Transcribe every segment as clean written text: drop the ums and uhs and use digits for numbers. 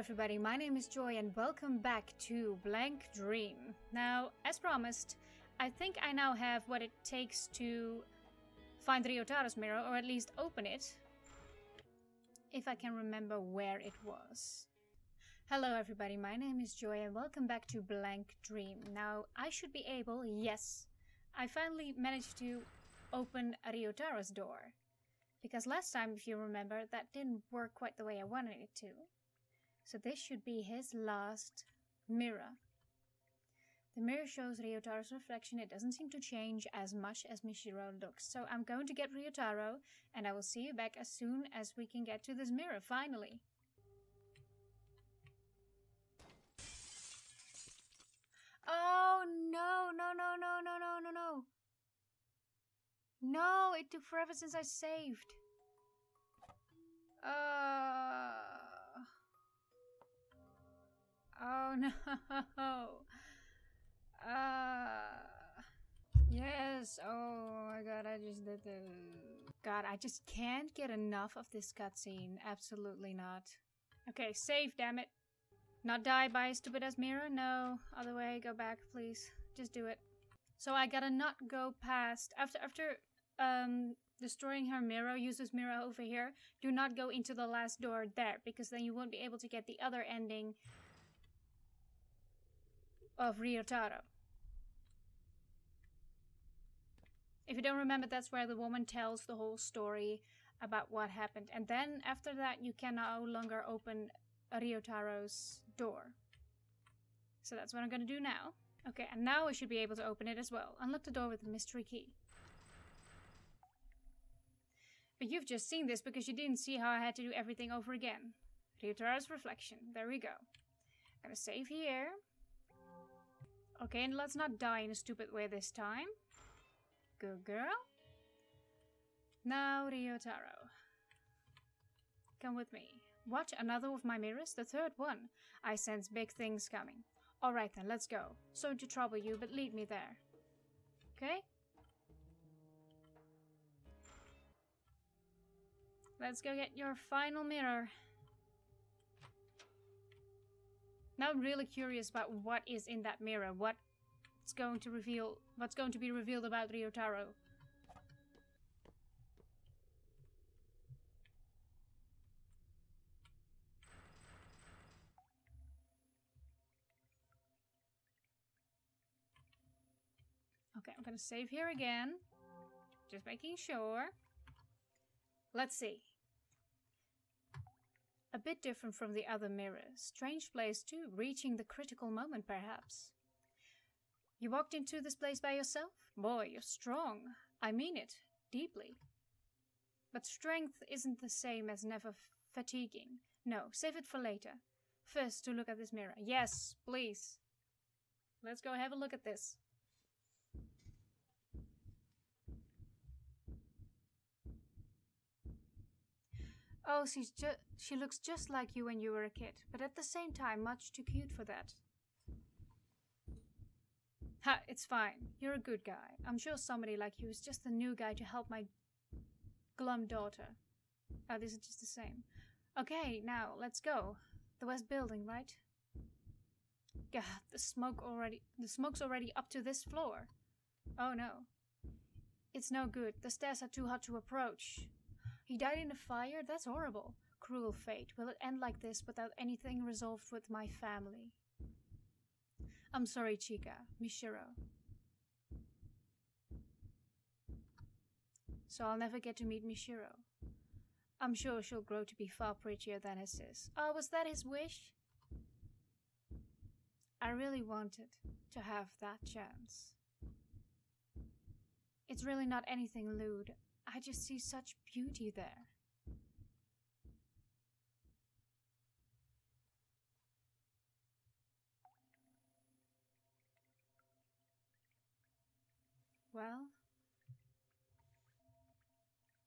everybody, my name is Joy and welcome back to Blank Dream. Now, as promised, I think I now have what it takes to find Ryotaro's mirror, or at least open it. If I can remember where it was. Hello everybody, my name is Joy and welcome back to Blank Dream. Now, I should be able, yes, I finally managed to open Ryotaro's door. Because last time, if you remember, that didn't work quite the way I wanted it to. So this should be his last mirror. The mirror shows Ryotaro's reflection. It doesn't seem to change as much as Mishiro looks. So I'm going to get Ryotaro, and I will see you back as soon as we can get to this mirror, finally. Oh, no. No, it took forever since I saved. Oh no. Yes. Oh my god, I just did the... God, I just can't get enough of this cutscene. Absolutely not. Okay, save, damn it. Not die by a stupid ass mirror? No. Other way, go back, please. Just do it. So I gotta not go past... After destroying her mirror, use this mirror over here. Do not go into the last door there, because then you won't be able to get the other ending of Ryotaro. If you don't remember, that's where the woman tells the whole story about what happened. And then after that, you can no longer open Ryotaro's door. So that's what I'm gonna do now. Okay, and now I should be able to open it as well. Unlock the door with the mystery key. But you've just seen this because you didn't see how I had to do everything over again. Ryotaro's reflection. There we go. I'm gonna save here. Okay, and let's not die in a stupid way this time. Good girl. Now, Ryotaro. Come with me. What? Another of my mirrors? The third one. I sense big things coming. Alright then, let's go. Sorry to trouble you, but lead me there. Okay? Let's go get your final mirror. Now I'm really curious about what is in that mirror. What's going to be revealed about Ryotaro. Okay, I'm gonna save here again. Just making sure. Let's see. A bit different from the other mirrors. Strange place too, reaching the critical moment perhaps. You walked into this place by yourself? Boy, you're strong. I mean it, deeply. But strength isn't the same as never fatiguing. No, save it for later. First, to look at this mirror. Yes, please. Let's go have a look at this. Oh, she looks just like you when you were a kid, but at the same time much too cute for that. Ha, it's fine. You're a good guy. I'm sure somebody like you is just the new guy to help my glum daughter. Oh, this is just the same. Okay, now, let's go. The west building, right? God, the smoke's already up to this floor. Oh no. It's no good. The stairs are too hot to approach. He died in a fire? That's horrible. Cruel fate. Will it end like this without anything resolved with my family? I'm sorry, Chika. Mishiro. So I'll never get to meet Mishiro. I'm sure she'll grow to be far prettier than his sis. Oh, was that his wish? I really wanted to have that chance. It's really not anything lewd. I just see such beauty there. Well,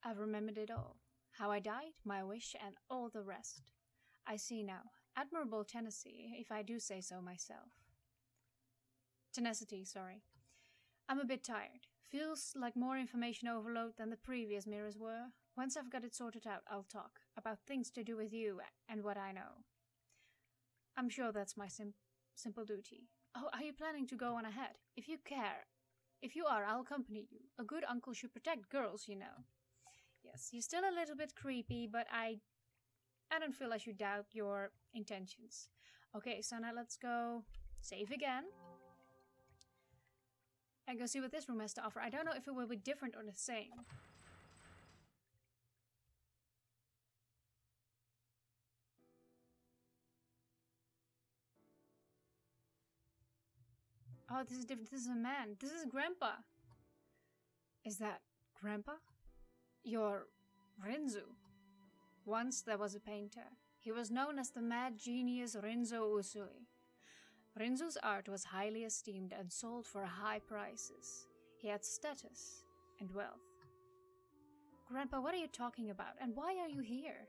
I've remembered it all. How I died, my wish, and all the rest. I see now. Admirable tenacity, if I do say so myself. Tenacity, sorry. I'm a bit tired. Feels like more information overload than the previous mirrors were. Once I've got it sorted out, I'll talk about things to do with you and what I know. I'm sure that's my simple duty. Oh, are you planning to go on ahead? If you care. If you are, I'll accompany you. A good uncle should protect girls, you know. Yes, you're still a little bit creepy, but I don't feel I should doubt your intentions. Okay, so now let's go save again. And go see what this room has to offer. I don't know if it will be different or the same. Oh, this is different. This is a man. This is Grandpa. Is that Grandpa? You're Rinzu. Once there was a painter. He was known as the mad genius Rinzo Usui. Rinzu's art was highly esteemed and sold for high prices. He had status and wealth. Grandpa, what are you talking about? And why are you here?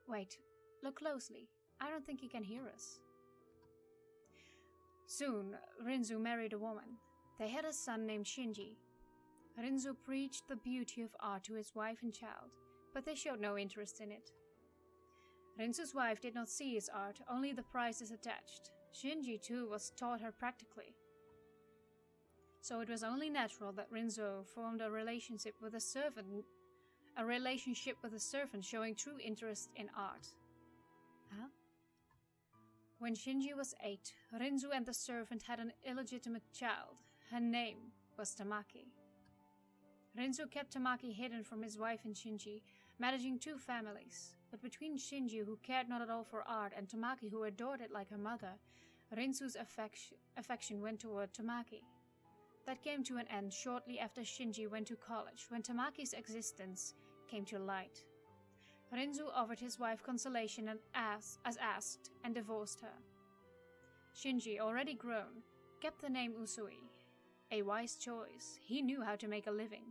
Wait, look closely. I don't think he can hear us. Soon, Rinzu married a woman. They had a son named Shinji. Rinzu preached the beauty of art to his wife and child, but they showed no interest in it. Rinzu's wife did not see his art, only the prices attached. Shinji, too, was taught her practically. So it was only natural that Rinzu formed a relationship with a servant showing true interest in art. Huh? When Shinji was 8, Rinzu and the servant had an illegitimate child. Her name was Tamaki. Rinzu kept Tamaki hidden from his wife and Shinji, managing 2 families. But between Shinji, who cared not at all for art, and Tamaki, who adored it like her mother, Rinzu's affection went toward Tamaki. That came to an end shortly after Shinji went to college, when Tamaki's existence came to light. Rinzu offered his wife consolation as asked and divorced her. Shinji, already grown, kept the name Usui. A wise choice. He knew how to make a living.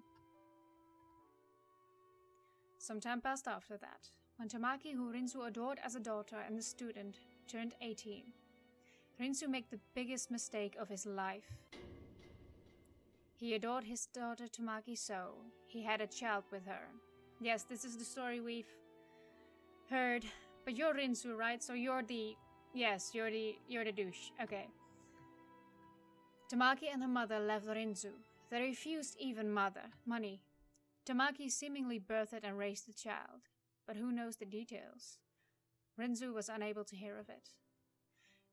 Some time passed after that, when Tamaki, who Rinzu adored as a daughter and a student, turned 18. Rinzu made the biggest mistake of his life. He adored his daughter Tamaki so he had a child with her. Yes, this is the story we've heard, but you're Rinzu, right? So you're the douche. Okay. Tamaki and her mother left Rinzu. They refused even money. Tamaki seemingly birthed and raised the child, but who knows the details? Rinzu was unable to hear of it.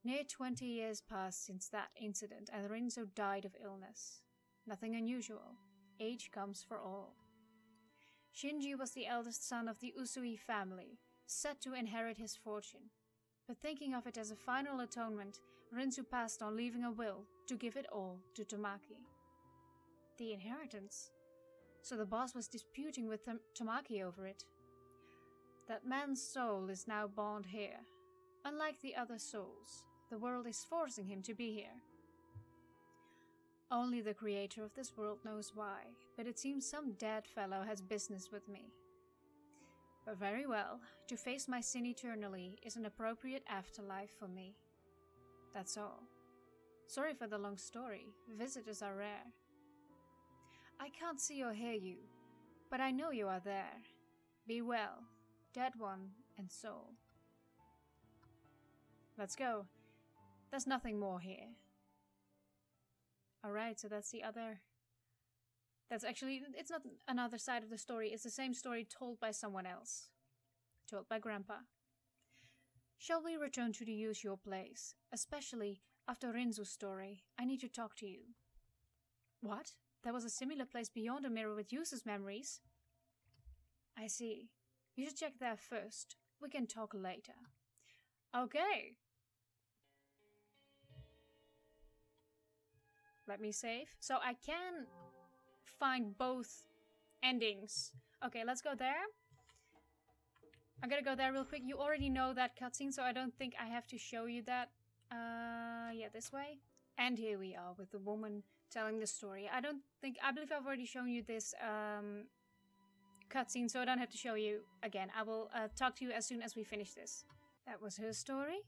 Near 20 years passed since that incident, and Rinzu died of illness. Nothing unusual. Age comes for all. Shinji was the eldest son of the Usui family, set to inherit his fortune. But thinking of it as a final atonement, Rinzu passed on, leaving a will to give it all to Tamaki. The inheritance? So the boss was disputing with Tamaki over it. That man's soul is now bound here. Unlike the other souls, the world is forcing him to be here. Only the creator of this world knows why, but it seems some dead fellow has business with me. But very well, to face my sin eternally is an appropriate afterlife for me. That's all. Sorry for the long story, visitors are rare. I can't see or hear you, but I know you are there. Be well, dead one and soul. Let's go. There's nothing more here. Alright, so that's the other... That's actually... It's not another side of the story. It's the same story told by someone else. Told by Grandpa. Shall we return to the usual place? Especially after Rinzu's story. I need to talk to you. What? There was a similar place beyond the mirror with Yusu's memories? I see. You should check there first. We can talk later. Okay. Let me save. So I can find both endings. Okay, let's go there. I'm gonna go there real quick. You already know that cutscene, so I don't think I have to show you that. Yeah, this way. And here we are with the woman telling the story. I believe I've already shown you this cutscene, so I don't have to show you again. I will talk to you as soon as we finish this. That was her story.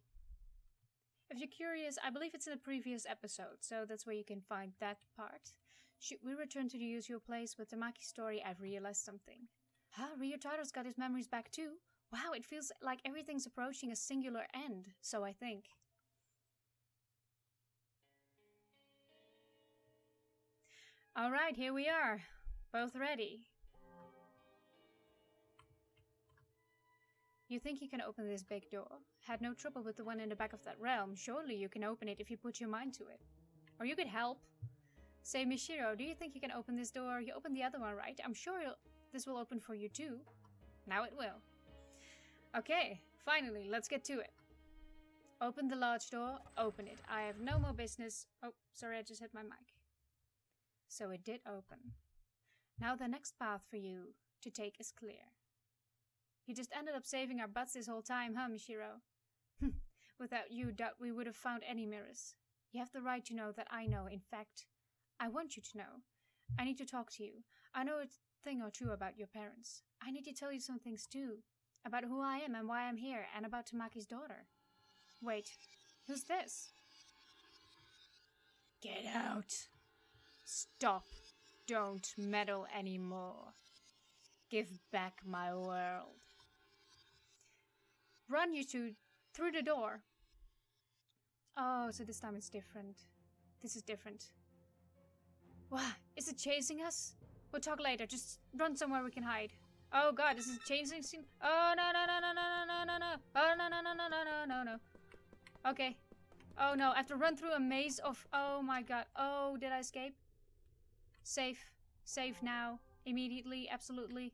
If you're curious, I believe it's in the previous episode, so that's where you can find that part. Should we return to the usual place with Tamaki's story, I've realized something. Huh? Ryotaro's got his memories back too? Wow, it feels like everything's approaching a singular end, so I think. Alright, here we are. Both ready. You think you can open this big door? Had no trouble with the one in the back of that realm. Surely you can open it if you put your mind to it. Or you could help. Say, Mishiro, do you think you can open this door? You opened the other one, right? I'm sure this will open for you too. Now it will. Okay, finally, let's get to it. Open the large door, open it. I have no more business. Oh, sorry, I just hit my mic. So it did open. Now the next path for you to take is clear. You just ended up saving our butts this whole time, huh, Mishiro? Without you, doubt we would have found any mirrors. You have the right to know that I know. In fact, I want you to know. I need to talk to you. I know a thing or two about your parents. I need to tell you some things too. About who I am and why I'm here, and about Tamaki's daughter. Wait, who's this? Get out. Stop. Don't meddle anymore. Give back my world. Run, you two, through the door. Oh, so this time it's different. This is different. What? Is it chasing us? We'll talk later. Just run somewhere we can hide. Oh god, this is chasing. Oh no no no no no no no no. Oh no no no no no no no no. Okay. Oh no, I have to run through a maze of. Oh my god. Oh, did I escape? Safe. Safe now. Immediately. Absolutely.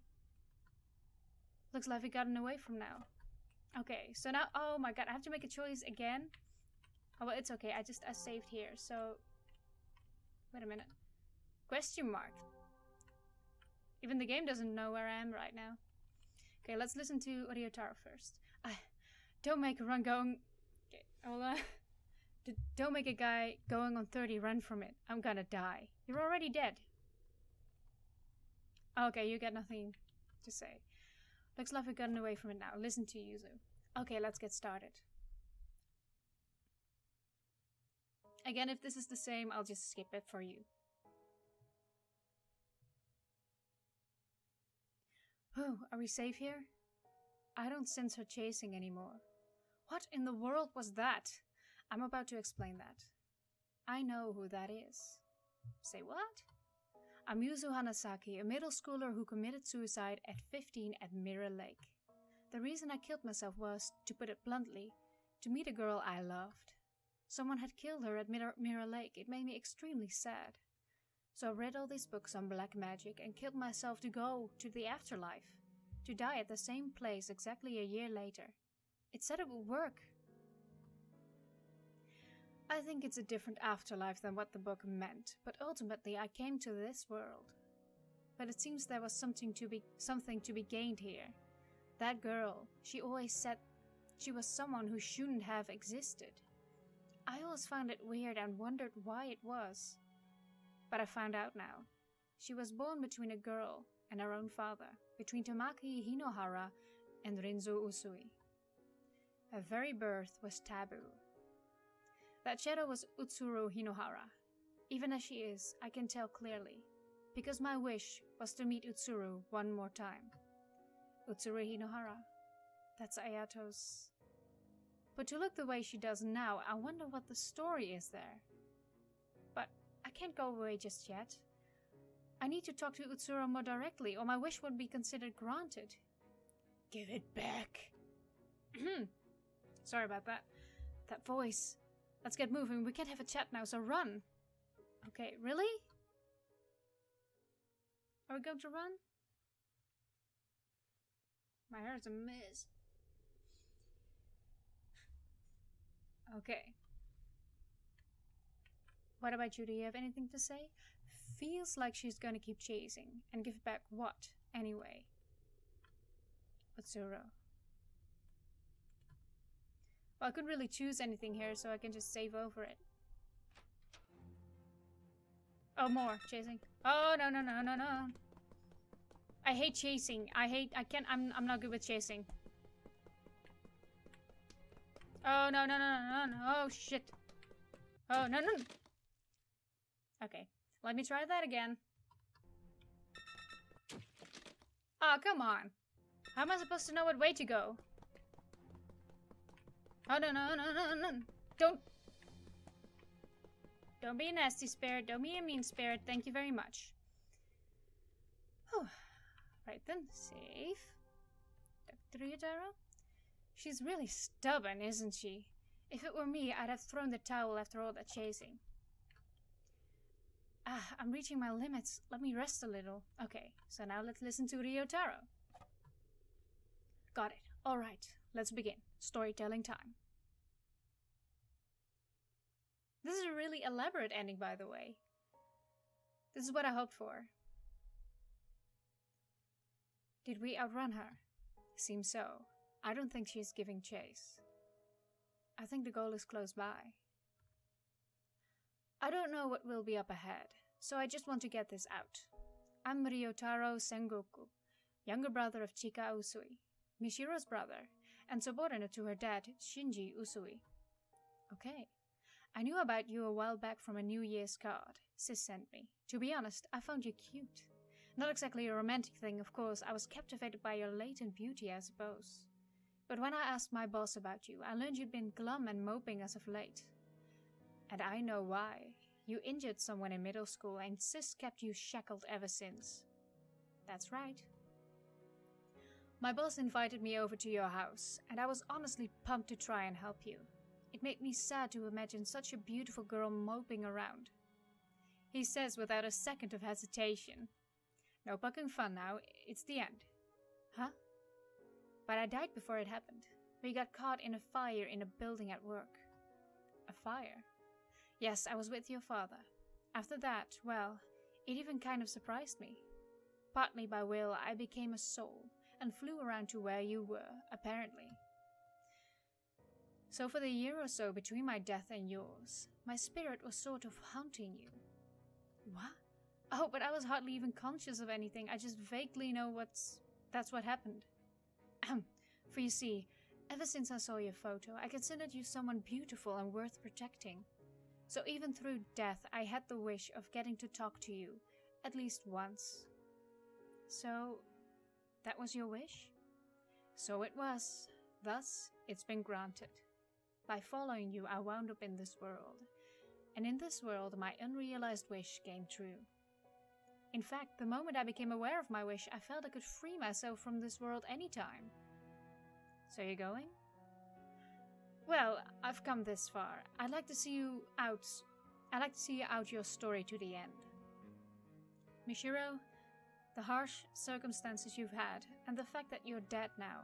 Looks like we've gotten away from now. Okay, so now. Oh my god, I have to make a choice again. Oh well, it's okay. I saved here. So. Wait a minute. Question mark. Even the game doesn't know where I am right now. Okay, let's listen to Ryotaro first. Don't make a run going... Okay, well, don't make a guy going on 30 run from it. I'm gonna die. You're already dead. Okay, you got nothing to say. Looks like we've gotten away from it now. Listen to Yuzu. Okay, let's get started. Again, if this is the same, I'll just skip it for you. Oh, are we safe here? I don't sense her chasing anymore. What in the world was that? I'm about to explain that. I know who that is. Say what? I'm Yuzu Hanasaki, a middle schooler who committed suicide at 15 at Mirror Lake. The reason I killed myself was, to put it bluntly, to meet a girl I loved. Someone had killed her at Mirror Lake. It made me extremely sad. So I read all these books on black magic and killed myself to go to the afterlife. To die at the same place exactly a year later. It said it would work. I think it's a different afterlife than what the book meant, but ultimately I came to this world. But it seems there was something to be gained here. That girl, she always said she was someone who shouldn't have existed. I always found it weird and wondered why it was. But I found out now. She was born between a girl and her own father, between Tamaki Hinohara and Rinzo Usui. Her very birth was taboo. That shadow was Utsuro Hinohara. Even as she is, I can tell clearly, because my wish was to meet Utsuro one more time. Utsuro Hinohara. That's Ayato's... But to look the way she does now, I wonder what the story is there. But I can't go away just yet. I need to talk to Utsuro more directly, or my wish won't be considered granted. Give it back. Sorry about that. That voice. Let's get moving. We can't have a chat now, so run. Okay, really? Are we going to run? My hair's a mess. Okay. What about you? Do you have anything to say? Feels like she's gonna keep chasing. And give back what, anyway? Utsuro. Well, I couldn't really choose anything here, so I can just save over it. Oh, more chasing. Oh, no, no, no, no, no. I hate chasing. I'm not good with chasing. Oh, no, no, no, no, no, oh, shit. Oh, no, no. Okay, let me try that again. Oh, come on. How am I supposed to know what way to go? Oh, no, no, no, no, no. Don't be a nasty spirit. Don't be a mean spirit. Thank you very much. Whew. Right then, save. Dr. Ryotaro? She's really stubborn, isn't she? If it were me, I'd have thrown the towel after all that chasing. Ah, I'm reaching my limits. Let me rest a little. Okay, so now let's listen to Ryotaro. Got it. Alright, let's begin. Storytelling time. This is a really elaborate ending, by the way. This is what I hoped for. Did we outrun her? Seems so. I don't think she's giving chase. I think the goal is close by. I don't know what will be up ahead, so I just want to get this out. I'm Ryotaro Sengoku, younger brother of Chika Usui, Mishiro's brother, and subordinate to her dad, Shinji Usui. Okay. I knew about you a while back from a New Year's card Sis sent me. To be honest, I found you cute. Not exactly a romantic thing, of course. I was captivated by your latent beauty, I suppose. But when I asked my boss about you, I learned you'd been glum and moping as of late. And I know why. You injured someone in middle school and Sis kept you shackled ever since. That's right. My boss invited me over to your house, and I was honestly pumped to try and help you. It made me sad to imagine such a beautiful girl moping around. He says without a second of hesitation. No poking fun now, it's the end. Huh? But I died before it happened. We got caught in a fire in a building at work. A fire? Yes, I was with your father. After that, well, it even kind of surprised me. Partly by will, I became a soul and flew around to where you were, apparently. So for the year or so between my death and yours, my spirit was sort of haunting you. What? Oh, but I was hardly even conscious of anything. I just vaguely know that's what happened. For you see, ever since I saw your photo, I considered you someone beautiful and worth protecting. So even through death, I had the wish of getting to talk to you, at least once. So, that was your wish? So it was. Thus, it's been granted. By following you, I wound up in this world. And in this world, my unrealized wish came true. In fact, the moment I became aware of my wish, I felt I could free myself from this world anytime. So you're going? Well, I've come this far. I'd like to see you out. I'd like to see you out your story to the end. Mishiro, the harsh circumstances you've had, and the fact that you're dead now,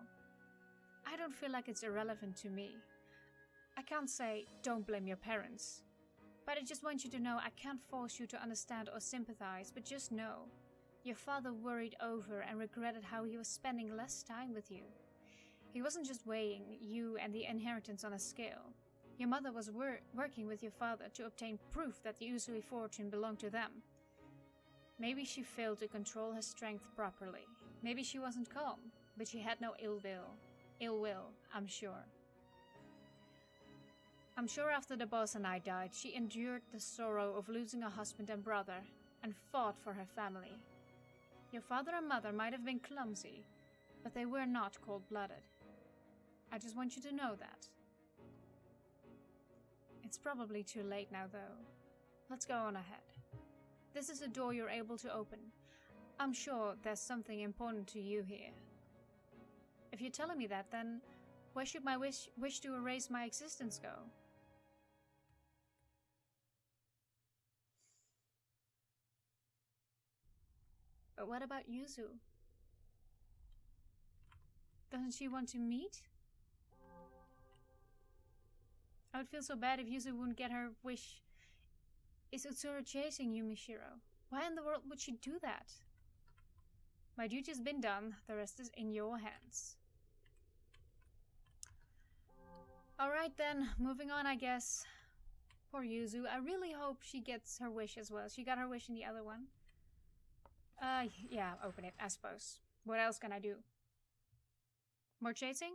I don't feel like it's irrelevant to me. I can't say, don't blame your parents. But I just want you to know I can't force you to understand or sympathize, but just know. Your father worried over and regretted how he was spending less time with you. He wasn't just weighing you and the inheritance on a scale. Your mother was working with your father to obtain proof that the Usui fortune belonged to them. Maybe she failed to control her strength properly. Maybe she wasn't calm, but she had no ill will, I'm sure. I'm sure after the boss and I died, she endured the sorrow of losing a husband and brother, and fought for her family. Your father and mother might have been clumsy, but they were not cold-blooded. I just want you to know that. It's probably too late now, though. Let's go on ahead. This is a door you're able to open. I'm sure there's something important to you here. If you're telling me that, then where should my wish to erase my existence go? But what about Yuzu? Doesn't she want to meet? I would feel so bad if Yuzu wouldn't get her wish. Is Utsura chasing you, Mishiro? Why in the world would she do that? My duty's been done, the rest is in your hands. Alright then, moving on I guess. Poor Yuzu, I really hope she gets her wish as well. She got her wish in the other one. Yeah, open it, I suppose. What else can I do? More chasing?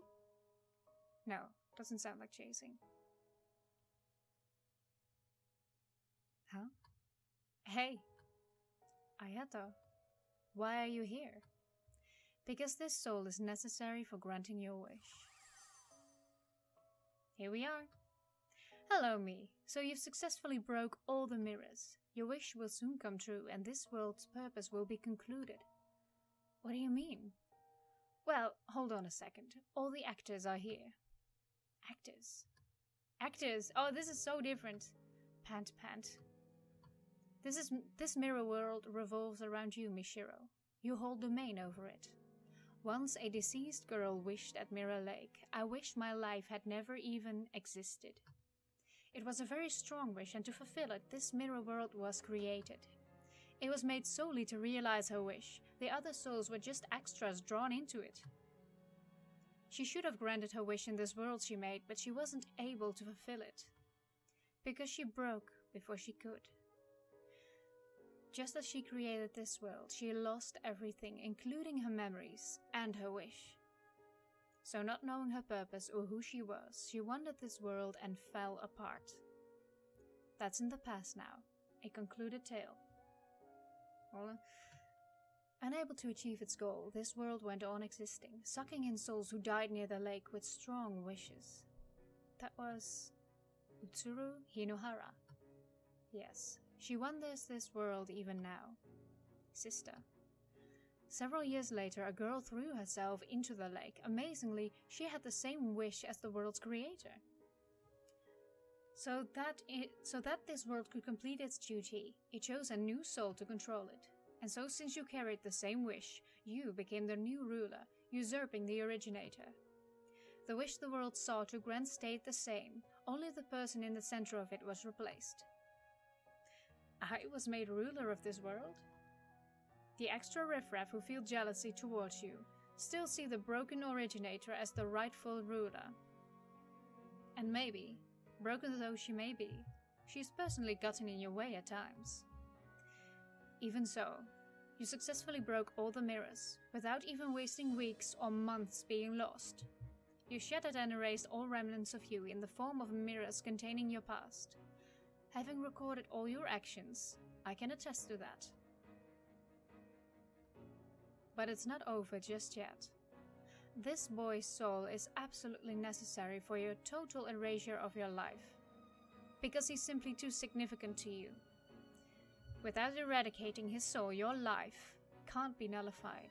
No, doesn't sound like chasing. Huh? Hey, Ayato, why are you here? because this soul is necessary for granting your wish. Here we are. Hello, me. So you've successfully broke all the mirrors. Your wish will soon come true, and this world's purpose will be concluded. What do you mean? Well, hold on a second. All the actors are here. Actors? Actors! Oh, this is so different. Pant, pant. This mirror world revolves around you, Mishiro. You hold domain over it. Once a deceased girl wished at Mirror Lake. I wished my life had never even existed. It was a very strong wish, and to fulfill it, this mirror world was created. It was made solely to realize her wish. The other souls were just extras drawn into it. She should have granted her wish in this world she made, but she wasn't able to fulfill it. Because she broke before she could. Just as she created this world, she lost everything, including her memories and her wish. So not knowing her purpose or who she was, she wandered this world and fell apart. That's in the past now, a concluded tale. Well, unable to achieve its goal, this world went on existing, sucking in souls who died near the lake with strong wishes. That was Utsuru Hinohara. Yes, she wanders this world even now. Sister. Several years later, a girl threw herself into the lake. Amazingly, she had the same wish as the world's creator. So that this world could complete its duty, it chose a new soul to control it. And so since you carried the same wish, you became the new ruler, usurping the originator. The wish the world saw to grant stayed the same, only the person in the center of it was replaced. I was made ruler of this world? The extra riffraff who feel jealousy towards you still see the broken originator as the rightful ruler. And maybe, broken though she may be, she's personally gotten in your way at times. Even so, you successfully broke all the mirrors, without even wasting weeks or months being lost. You shattered and erased all remnants of you in the form of mirrors containing your past. Having recorded all your actions, I can attest to that. But it's not over just yet. This boy's soul is absolutely necessary for your total erasure of your life, because he's simply too significant to you. Without eradicating his soul, your life can't be nullified.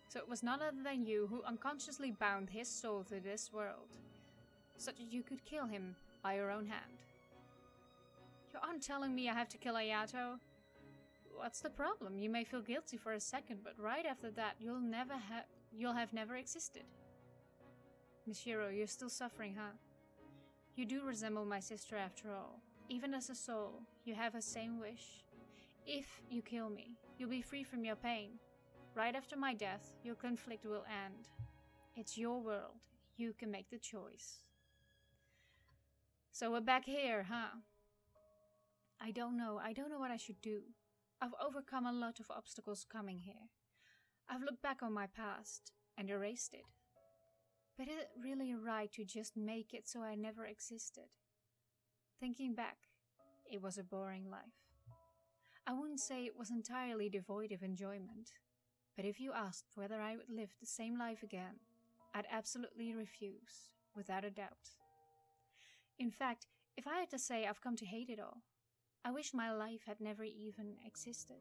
So it was none other than you who unconsciously bound his soul to this world, so that you could kill him by your own hand. You aren't telling me I have to kill Ayato? What's the problem? You may feel guilty for a second, but right after that, you'll have never existed. Mishiro, you're still suffering, huh? You do resemble my sister after all. Even as a soul, you have the same wish. If you kill me, you'll be free from your pain. Right after my death, your conflict will end. It's your world. You can make the choice. So we're back here, huh? I don't know what I should do. I've overcome a lot of obstacles coming here. I've looked back on my past and erased it. But is it really right to just make it so I never existed? Thinking back, it was a boring life. I wouldn't say it was entirely devoid of enjoyment, but if you asked whether I would live the same life again, I'd absolutely refuse, without a doubt. In fact, if I had to say I've come to hate it all, I wish my life had never even existed.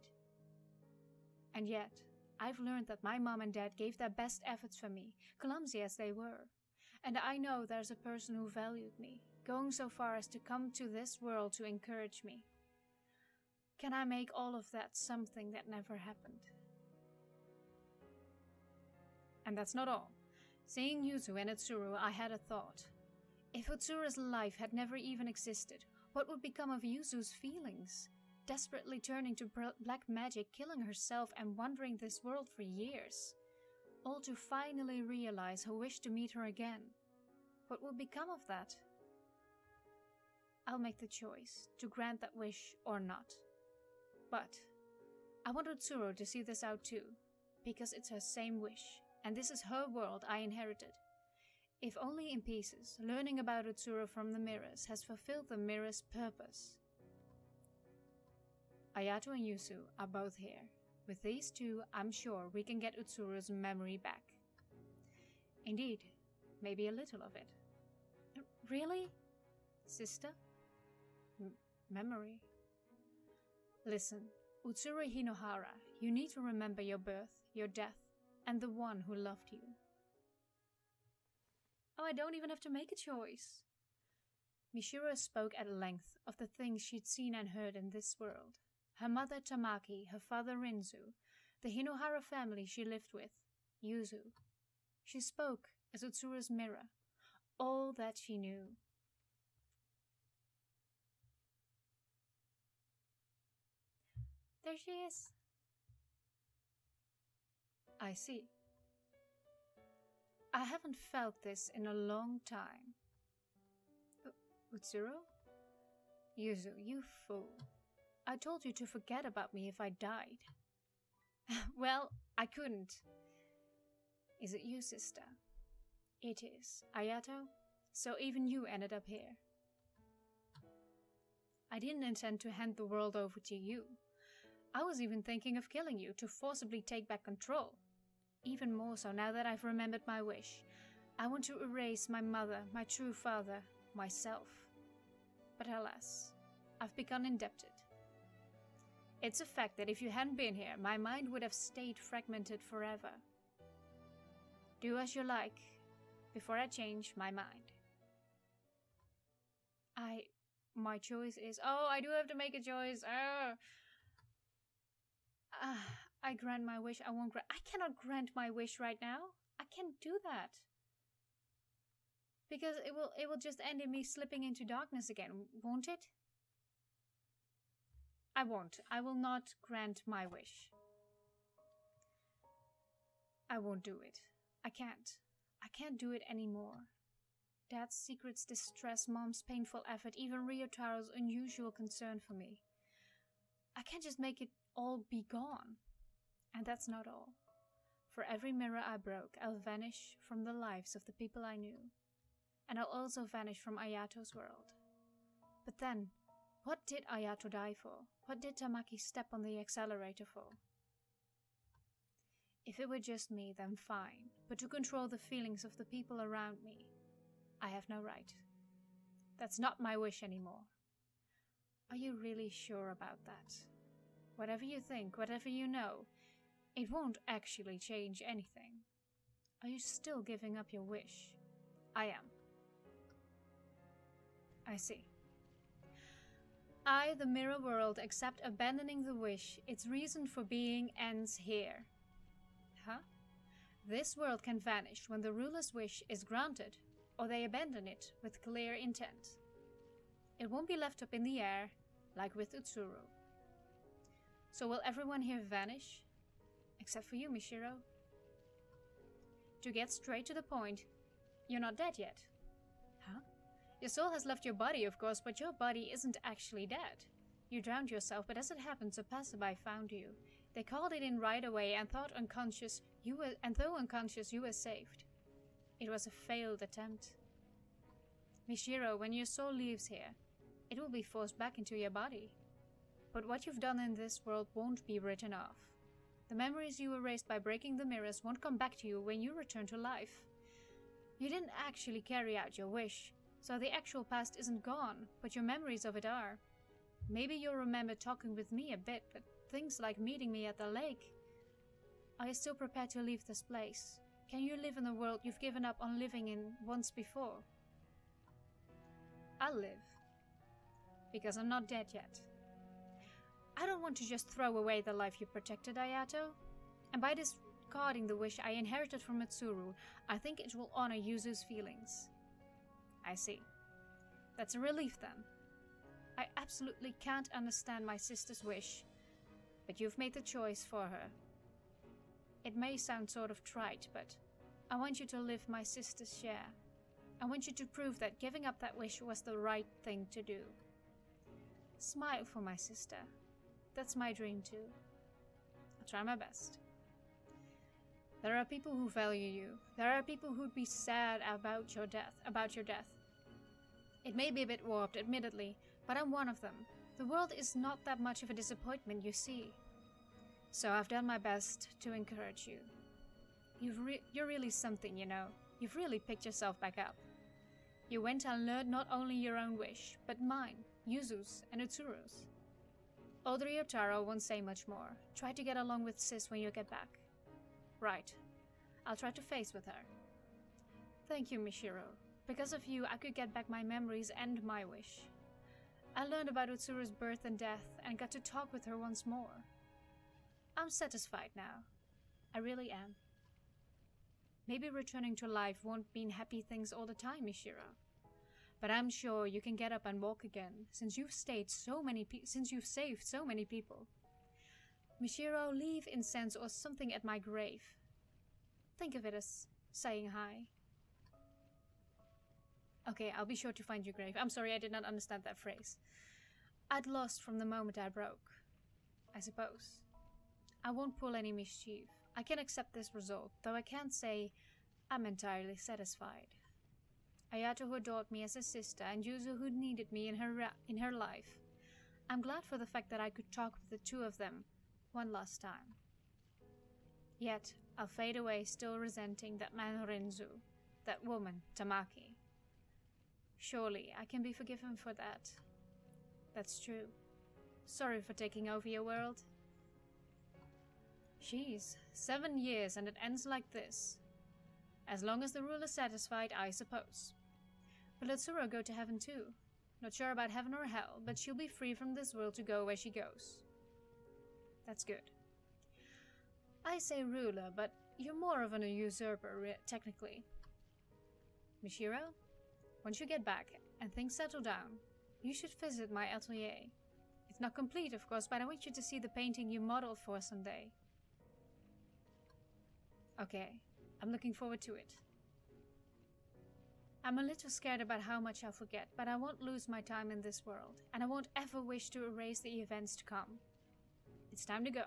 And yet, I've learned that my mom and dad gave their best efforts for me, clumsy as they were. And I know there's a person who valued me, going so far as to come to this world to encourage me. Can I make all of that something that never happened? And that's not all. Seeing Yuzu and Utsuru, I had a thought. If Utsuru's life had never even existed, what would become of Yuzu's feelings? Desperately turning to black magic, killing herself and wandering this world for years. All to finally realize her wish to meet her again. What would become of that? I'll make the choice to grant that wish or not. But I want Utsuru to see this out too, because it's her same wish, and this is her world I inherited. If only in pieces, learning about Utsuru from the mirrors has fulfilled the mirror's purpose. Ayato and Yuzu are both here, With these two, I'm sure we can get Utsuru's memory back. Indeed, maybe a little of it. Really? Sister? Memory? Listen, Utsuru Hinohara, you need to remember your birth, your death, and the one who loved you. Oh, I don't even have to make a choice. Mishiro spoke at length of the things she'd seen and heard in this world. Her mother Tamaki, her father Rinzu, the Hinohara family she lived with, Yuzu. She spoke as Utsuru's mirror, all that she knew. There she is. I see. I haven't felt this in a long time. Utsuru? Yuzu, you fool. I told you to forget about me if I died. Well, I couldn't. Is it you, sister? It is. Ayato? So even you ended up here. I didn't intend to hand the world over to you. I was even thinking of killing you to forcibly take back control. Even more so now that I've remembered my wish. I want to erase my mother, my true father, myself. But alas, I've become indebted. It's a fact that if you hadn't been here, my mind would have stayed fragmented forever. Do as you like, before I change my mind. My choice is... Oh, I do have to make a choice. I grant my wish. I won't grant... I cannot grant my wish right now. I can't do that. Because it will just end in me slipping into darkness again, won't it? I won't. I will not grant my wish. I won't do it. I can't. I can't do it anymore. Dad's secrets, distress, Mom's painful effort, even Ryotaro's unusual concern for me. I can't just make it all be gone. And that's not all. For every mirror I broke, I'll vanish from the lives of the people I knew. And I'll also vanish from Ayato's world. But then, what did Ayato die for? What did Tamaki step on the accelerator for? If it were just me, then fine. But to control the feelings of the people around me, I have no right. That's not my wish anymore. Are you really sure about that? Whatever you think, whatever you know, it won't actually change anything. Are you still giving up your wish? I am. I see. I, the mirror world, accept abandoning the wish. Its reason for being ends here. Huh? This world can vanish when the ruler's wish is granted, or they abandon it with clear intent. It won't be left up in the air, like with Utsuru. So will everyone here vanish? Except for you, Mishiro. To get straight to the point, you're not dead yet. Huh? Your soul has left your body, of course, but your body isn't actually dead. You drowned yourself, but as it happens, a passerby found you. They called it in right away and though unconscious, you were saved. It was a failed attempt. Mishiro, when your soul leaves here, it will be forced back into your body. But what you've done in this world won't be written off. The memories you erased by breaking the mirrors won't come back to you when you return to life. You didn't actually carry out your wish, so the actual past isn't gone, but your memories of it are. Maybe you'll remember talking with me a bit, but things like meeting me at the lake. Are you still prepared to leave this place? Can you live in the world you've given up on living in once before? I'll live. Because I'm not dead yet. I don't want to just throw away the life you protected, Ayato. And by discarding the wish I inherited from Mitsuru, I think it will honor Yuzu's feelings. I see. That's a relief then. I absolutely can't understand my sister's wish, but you've made the choice for her. It may sound sort of trite, but I want you to live my sister's share. I want you to prove that giving up that wish was the right thing to do. Smile for my sister. That's my dream too. I'll try my best. There are people who value you. There are people who'd be sad about your death. It may be a bit warped, admittedly, but I'm one of them. The world is not that much of a disappointment, you see. So I've done my best to encourage you. You're really something, you know. You've really picked yourself back up. You went and learned not only your own wish, but mine, Yuzu's, and Utsuru's. Old Ryotaro won't say much more. Try to get along with Sis when you get back. Right. I'll try to face with her. Thank you, Mishiro. Because of you, I could get back my memories and my wish. I learned about Utsuru's birth and death and got to talk with her once more. I'm satisfied now. I really am. Maybe returning to life won't mean happy things all the time, Mishiro. But I'm sure you can get up and walk again, since you've saved so many people. Mishiro, leave incense or something at my grave. Think of it as saying hi. Okay, I'll be sure to find your grave. I'm sorry, I did not understand that phrase. I'd lost from the moment I broke, I suppose. I won't pull any mischief. I can accept this result, though I can't say I'm entirely satisfied. Ayato, who adored me as a sister, and Yuzu, who needed me in her life. I'm glad for the fact that I could talk with the two of them one last time. Yet, I'll fade away still resenting that man Rinzu, that woman Tamaki. Surely, I can be forgiven for that. That's true. Sorry for taking over your world. Jeez, 7 years and it ends like this. As long as the ruler's satisfied, I suppose. Will Utsuro go to heaven too? Not sure about heaven or hell, but she'll be free from this world to go where she goes. That's good. I say ruler, but you're more of an usurper, technically. Mishiro, once you get back and things settle down, you should visit my atelier. It's not complete, of course, but I want you to see the painting you modeled for someday. Okay, I'm looking forward to it. I'm a little scared about how much I'll forget, but I won't lose my time in this world, and I won't ever wish to erase the events to come. It's time to go.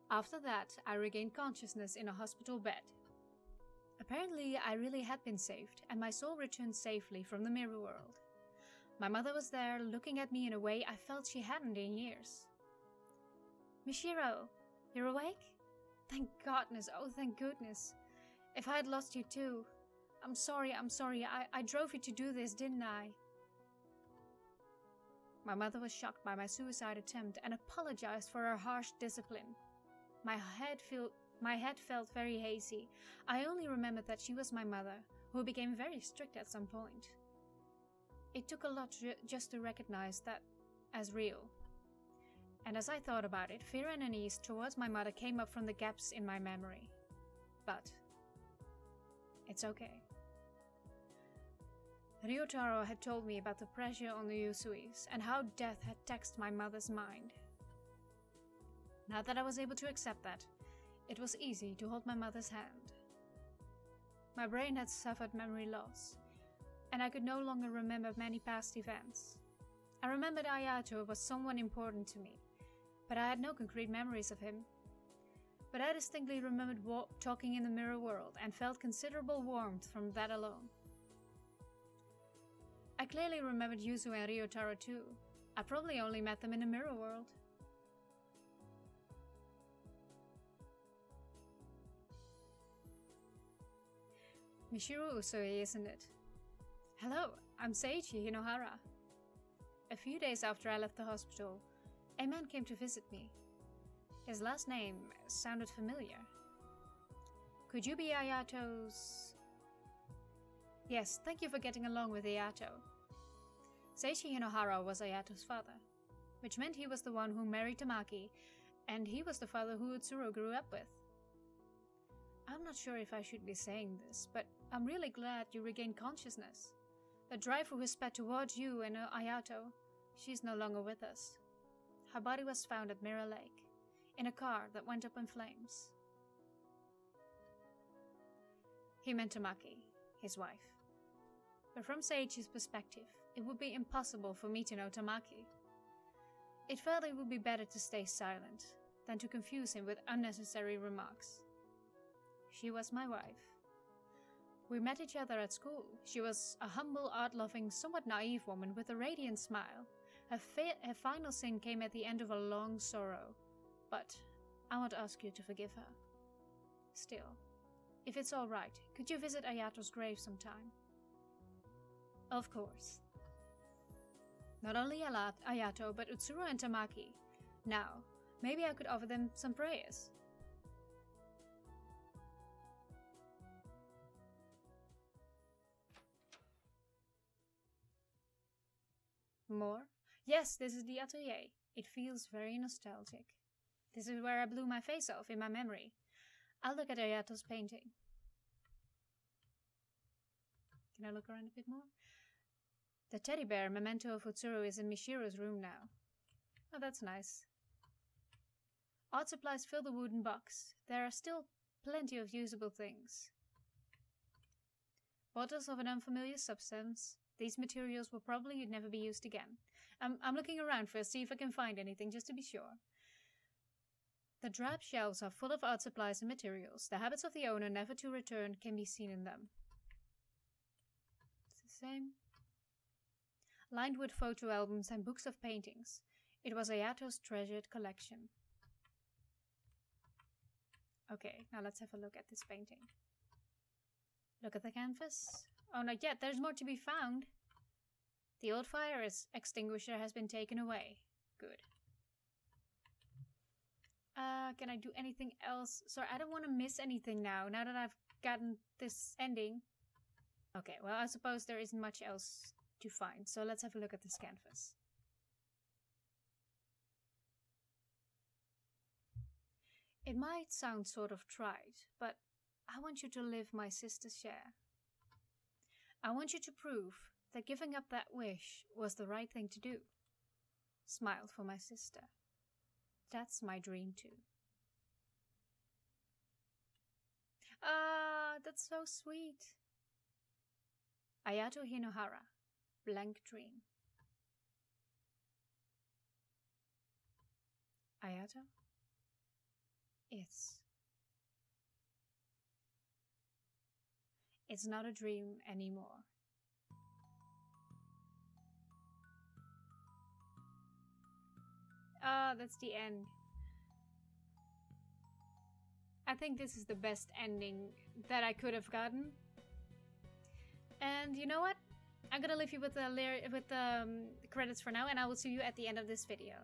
After that, I regained consciousness in a hospital bed. Apparently, I really had been saved, and my soul returned safely from the mirror world. My mother was there, looking at me in a way I felt she hadn't in years. Mishiro, you're awake? Thank goodness, oh thank goodness. If I had lost you too. I'm sorry, I drove you to do this, didn't I? My mother was shocked by my suicide attempt and apologized for her harsh discipline. My head felt very hazy. I only remembered that she was my mother, who became very strict at some point. It took a lot just to recognize that as real. And as I thought about it, fear and unease towards my mother came up from the gaps in my memory. But it's okay. Ryotaro had told me about the pressure on the Usuis and how death had taxed my mother's mind. Now that I was able to accept that, it was easy to hold my mother's hand. My brain had suffered memory loss, and I could no longer remember many past events. I remembered Ayato was someone important to me, but I had no concrete memories of him. But I distinctly remembered talking in the mirror world and felt considerable warmth from that alone. I clearly remembered Yuzu and Ryotaro too. I probably only met them in the mirror world. Mishiro Usui, isn't it? Hello, I'm Seiichi Hinohara. A few days after I left the hospital, a man came to visit me. His last name sounded familiar. Could you be Ayato's... Yes, thank you for getting along with Ayato. Seiichi Hinohara was Ayato's father, which meant he was the one who married Tamaki, and he was the father who Utsuro grew up with. I'm not sure if I should be saying this, but I'm really glad you regained consciousness. The driver who sped towards you and Ayato, she's no longer with us. Her body was found at Mirror Lake, in a car that went up in flames. He meant Tamaki, his wife. But from Seiichi's perspective, it would be impossible for me to know Tamaki. It felt it would be better to stay silent, than to confuse him with unnecessary remarks. She was my wife. We met each other at school. She was a humble, art-loving, somewhat naive woman with a radiant smile. Her final sin came at the end of a long sorrow. But I won't ask you to forgive her. Still, if it's all right, could you visit Ayato's grave sometime? Of course. Not only Ayato, but Utsuro and Tamaki. Now, maybe I could offer them some prayers. More? Yes, this is the atelier. It feels very nostalgic. This is where I blew my face off in my memory. I'll look at Ayato's painting. Can I look around a bit more? The teddy bear memento of Utsuro is in Mishiro's room now. Oh, that's nice. Art supplies fill the wooden box. There are still plenty of usable things. Bottles of an unfamiliar substance. These materials will probably never be used again. I'm looking around first, see if I can find anything, just to be sure. The drab shelves are full of art supplies and materials. The habits of the owner never to return can be seen in them. It's the same. Lined with photo albums and books of paintings. It was Ayato's treasured collection. Okay, now let's have a look at this painting. Look at the canvas. Oh, not yet. There's more to be found. The old fire extinguisher has been taken away. Good. Can I do anything else? Sorry, I don't want to miss anything now that I've gotten this ending. Okay, well, I suppose there isn't much else to find, so let's have a look at this canvas. It might sound sort of trite, but I want you to live my sister's share. I want you to prove that giving up that wish was the right thing to do. Smile for my sister. That's my dream too. Ah, that's so sweet. Ayato Hinohara, Blank Dream. Ayato? It's not a dream anymore. Ah, that's the end. I think this is the best ending that I could have gotten. And you know what? I'm gonna leave you with the credits for now, and I will see you at the end of this video.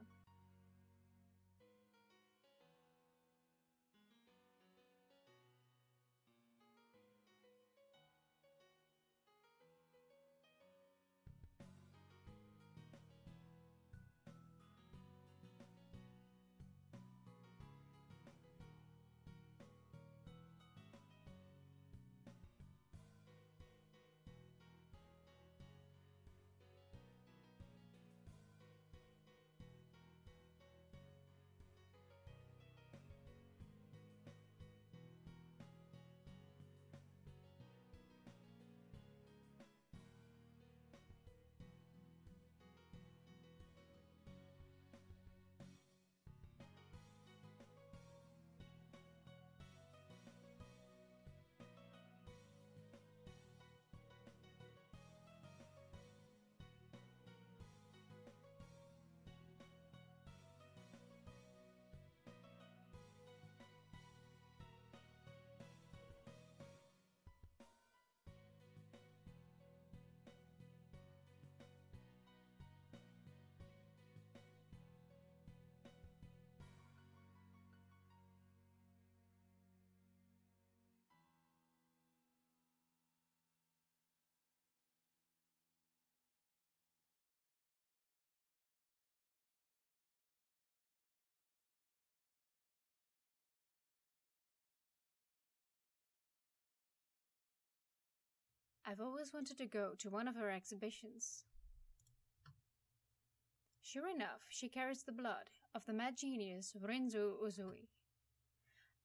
I've always wanted to go to one of her exhibitions. Sure enough, she carries the blood of the mad genius Rinzu Uzui.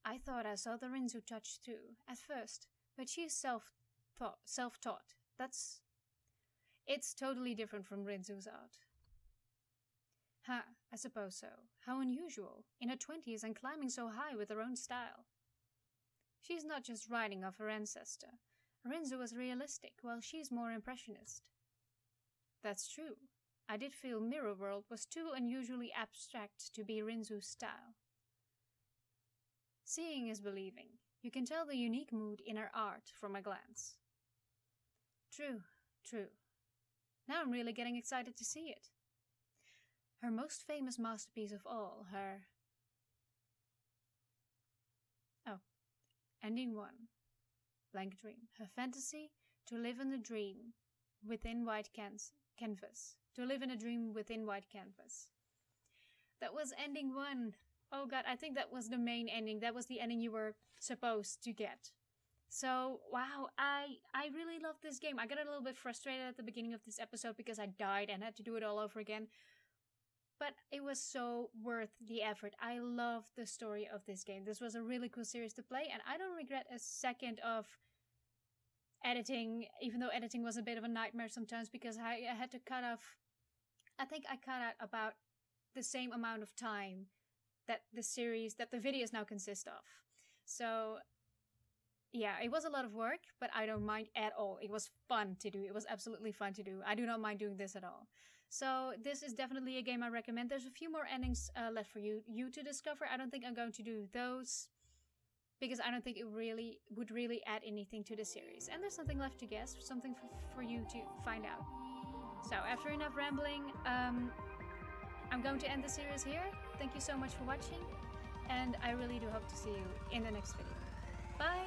I thought I saw the Rinzu touch too, at first, but she's self-taught. It's totally different from Rinzu's art. Huh, I suppose so. How unusual, in her 20s and climbing so high with her own style. She's not just riding off her ancestor. Rinzu was realistic, while she's more impressionist. That's true. I did feel Mirror World was too unusually abstract to be Rinzu's style. Seeing is believing. You can tell the unique mood in her art from a glance. True, true. Now I'm really getting excited to see it. Her most famous masterpiece of all, her... Oh, Ending 1. Blank Dream. Her fantasy to live in a dream within white canvas. To live in a dream within white canvas. That was Ending 1. Oh god, I think that was the main ending. That was the ending you were supposed to get. So, wow, I really love this game. I got a little bit frustrated at the beginning of this episode because I died and had to do it all over again. But it was so worth the effort. I love the story of this game. This was a really cool series to play, and I don't regret a second of editing, even though editing was a bit of a nightmare sometimes because I had to cut off... I think I cut out about the same amount of time that the videos now consist of. So... yeah, it was a lot of work, but I don't mind at all. It was fun to do. It was absolutely fun to do. I do not mind doing this at all. So this is definitely a game I recommend. There's a few more endings left for you to discover. I don't think I'm going to do those because I don't think it would really add anything to the series. And there's something left to guess, something for you to find out. So after enough rambling, I'm going to end the series here. Thank you so much for watching, and I really do hope to see you in the next video. Bye!